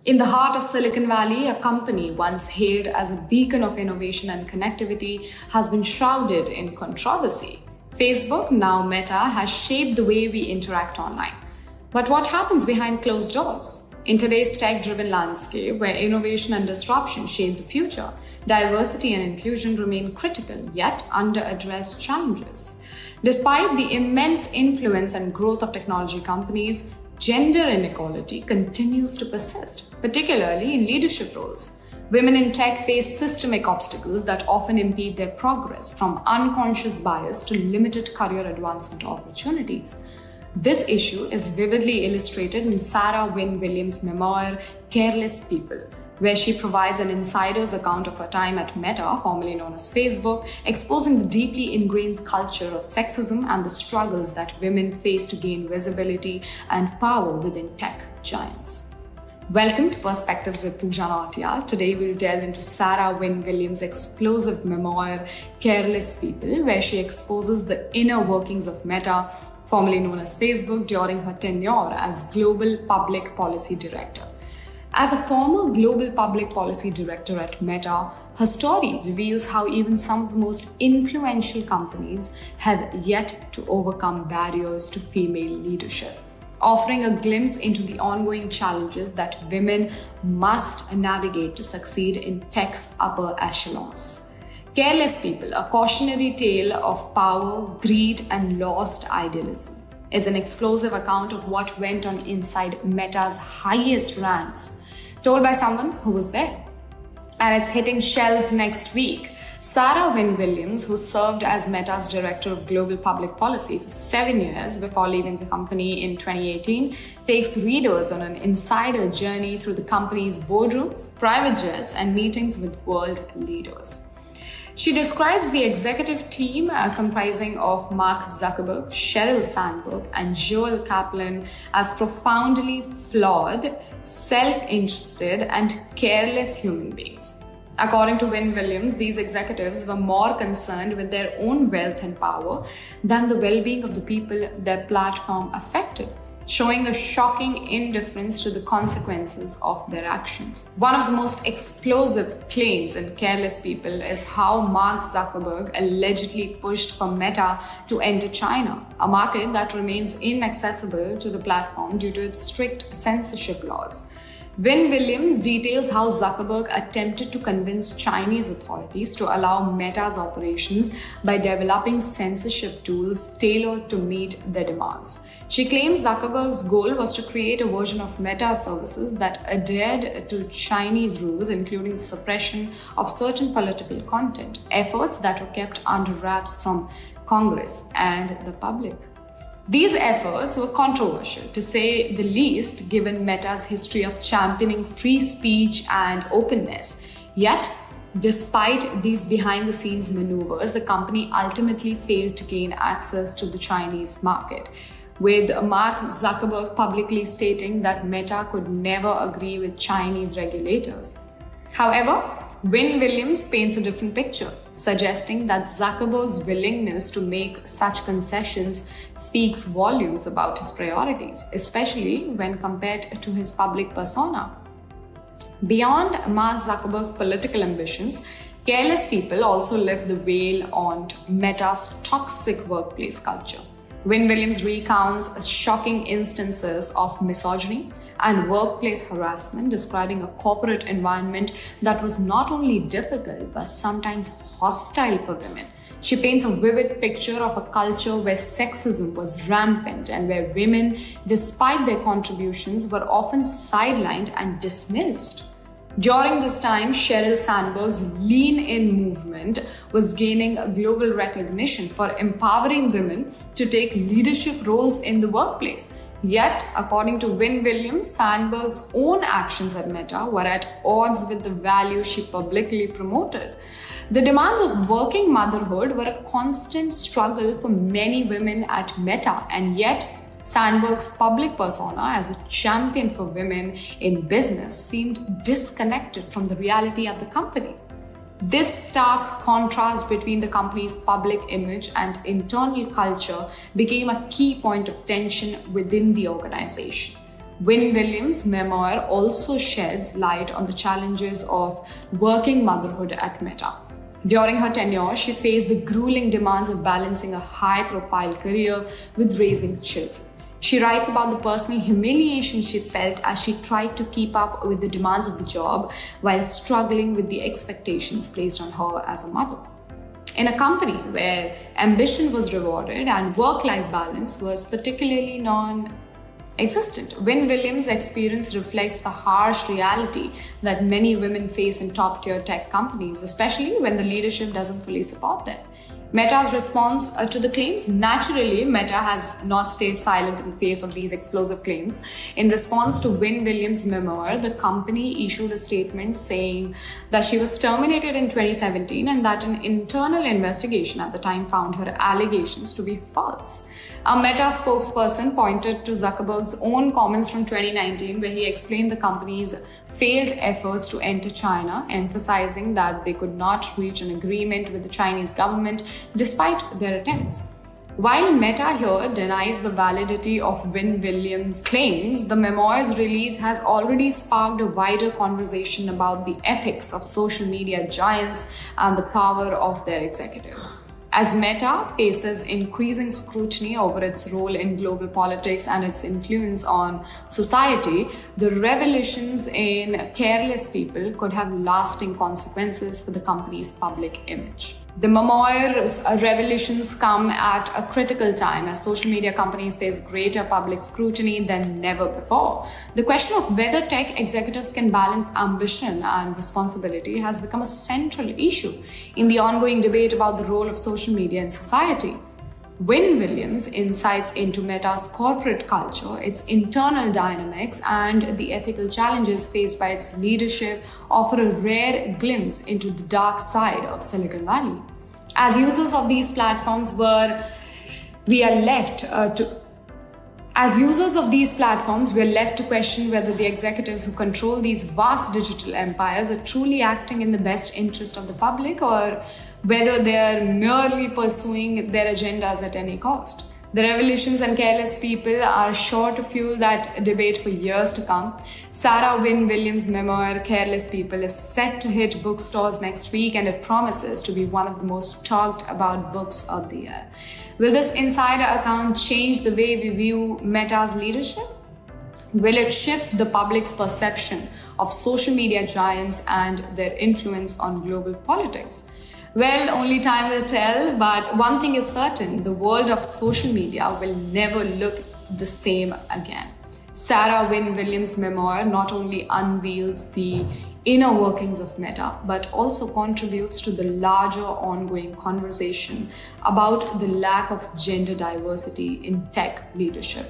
In the heart of Silicon Valley, a company once hailed as a beacon of innovation and connectivity has been shrouded in controversy. Facebook, now Meta, has shaped the way we interact online. But what happens behind closed doors? In today's tech-driven landscape, where innovation and disruption shape the future, diversity and inclusion remain critical, yet under-addressed challenges. Despite the immense influence and growth of technology companies, gender inequality continues to persist, particularly in leadership roles. Women in tech face systemic obstacles that often impede their progress, from unconscious bias to limited career advancement opportunities. This issue is vividly illustrated in Sarah Wynn-Williams' memoir, Careless People, where she provides an insider's account of her time at Meta, formerly known as Facebook, exposing the deeply ingrained culture of sexism and the struggles that women face to gain visibility and power within tech giants. Welcome to Perspectives with Pooja Nautiyal. Today we'll delve into Sarah Wynn-Williams' explosive memoir, Careless People, where she exposes the inner workings of Meta, formerly known as Facebook, during her tenure as Global Public Policy Director. As a former Global Public Policy Director at Meta, her story reveals how even some of the most influential companies have yet to overcome barriers to female leadership, offering a glimpse into the ongoing challenges that women must navigate to succeed in tech's upper echelons. Careless People, a cautionary tale of power, greed, and lost idealism, is an explosive account of what went on inside Meta's highest ranks, told by someone who was there. And it's hitting shelves next week. Sarah Wynn-Williams, who served as Meta's Director of Global Public Policy for 7 years before leaving the company in 2018, takes readers on an insider journey through the company's boardrooms, private jets, and meetings with world leaders. She describes the executive team comprising of Mark Zuckerberg, Sheryl Sandberg, and Joel Kaplan as profoundly flawed, self-interested, and careless human beings. According to Wynn-Williams, these executives were more concerned with their own wealth and power than the well-being of the people their platform affected, showing a shocking indifference to the consequences of their actions. One of the most explosive claims in Careless People is how Mark Zuckerberg allegedly pushed for Meta to enter China, a market that remains inaccessible to the platform due to its strict censorship laws. Wynn-Williams details how Zuckerberg attempted to convince Chinese authorities to allow Meta's operations by developing censorship tools tailored to meet their demands. She claims Zuckerberg's goal was to create a version of Meta services that adhered to Chinese rules, including the suppression of certain political content, efforts that were kept under wraps from Congress and the public. These efforts were controversial, to say the least, given Meta's history of championing free speech and openness. Yet, despite these behind-the-scenes maneuvers, the company ultimately failed to gain access to the Chinese market, with Mark Zuckerberg publicly stating that Meta could never agree with Chinese regulators. However, Wynn-Williams paints a different picture, suggesting that Zuckerberg's willingness to make such concessions speaks volumes about his priorities, especially when compared to his public persona. Beyond Mark Zuckerberg's political ambitions, Careless People also lift the veil on Meta's toxic workplace culture. Wynn-Williams recounts shocking instances of misogyny and workplace harassment, describing a corporate environment that was not only difficult but sometimes hostile for women. She paints a vivid picture of a culture where sexism was rampant and where women, despite their contributions, were often sidelined and dismissed. During this time, Sheryl Sandberg's Lean In movement was gaining a global recognition for empowering women to take leadership roles in the workplace. Yet, according to Wynn-Williams, Sandberg's own actions at Meta were at odds with the values she publicly promoted. The demands of working motherhood were a constant struggle for many women at Meta, and yet Sandberg's public persona as a champion for women in business seemed disconnected from the reality at the company. This stark contrast between the company's public image and internal culture became a key point of tension within the organization. Wynn-Williams' memoir also sheds light on the challenges of working motherhood at Meta. During her tenure, she faced the grueling demands of balancing a high-profile career with raising children. She writes about the personal humiliation she felt as she tried to keep up with the demands of the job while struggling with the expectations placed on her as a mother. In a company where ambition was rewarded and work-life balance was particularly non-existent, Wynn-Williams' experience reflects the harsh reality that many women face in top-tier tech companies, especially when the leadership doesn't fully support them. Meta's response to the claims? Naturally, Meta has not stayed silent in the face of these explosive claims. In response to Wynn-Williams' memoir, the company issued a statement saying that she was terminated in 2017 and that an internal investigation at the time found her allegations to be false. A Meta spokesperson pointed to Zuckerberg's own comments from 2019, where he explained the company's failed efforts to enter China, emphasizing that they could not reach an agreement with the Chinese government despite their attempts. While Meta here denies the validity of Wynn-Williams' claims, the memoir's release has already sparked a wider conversation about the ethics of social media giants and the power of their executives. As Meta faces increasing scrutiny over its role in global politics and its influence on society, the revelations in Careless People could have lasting consequences for the company's public image. The memoir's revelations come at a critical time as social media companies face greater public scrutiny than never before. The question of whether tech executives can balance ambition and responsibility has become a central issue in the ongoing debate about the role of social media in society. Wynn-Williams' insights into Meta's corporate culture, its internal dynamics, and the ethical challenges faced by its leadership offer a rare glimpse into the dark side of Silicon Valley. As users of these platforms, we are left to question whether the executives who control these vast digital empires are truly acting in the best interest of the public or whether they are merely pursuing their agendas at any cost. The revelations and Careless People are sure to fuel that debate for years to come. Sarah Wynn-Williams' memoir, Careless People, is set to hit bookstores next week, and it promises to be one of the most talked about books of the year. Will this insider account change the way we view Meta's leadership? Will it shift the public's perception of social media giants and their influence on global politics? Well, only time will tell, but one thing is certain: the world of social media will never look the same again. Sarah Wynn-Williams' memoir not only unveils the inner workings of Meta, but also contributes to the larger ongoing conversation about the lack of gender diversity in tech leadership.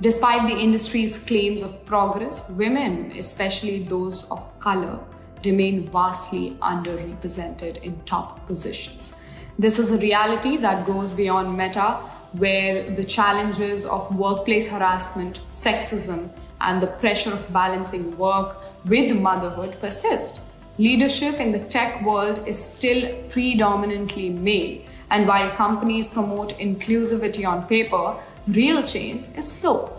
Despite the industry's claims of progress, women, especially those of color, remain vastly underrepresented in top positions. This is a reality that goes beyond Meta, where the challenges of workplace harassment, sexism, and the pressure of balancing work with motherhood persist. Leadership in the tech world is still predominantly male, and while companies promote inclusivity on paper, real change is slow.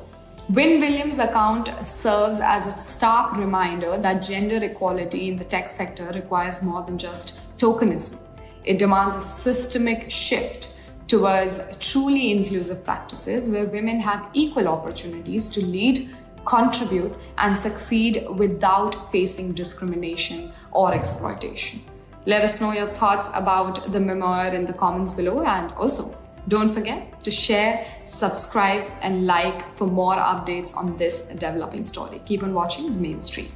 Wynn-Williams' account serves as a stark reminder that gender equality in the tech sector requires more than just tokenism. It demands a systemic shift towards truly inclusive practices where women have equal opportunities to lead, contribute, and succeed without facing discrimination or exploitation. Let us know your thoughts about the memoir in the comments below, and also don't forget to share, subscribe, and like for more updates on this developing story. Keep on watching the Mainstream.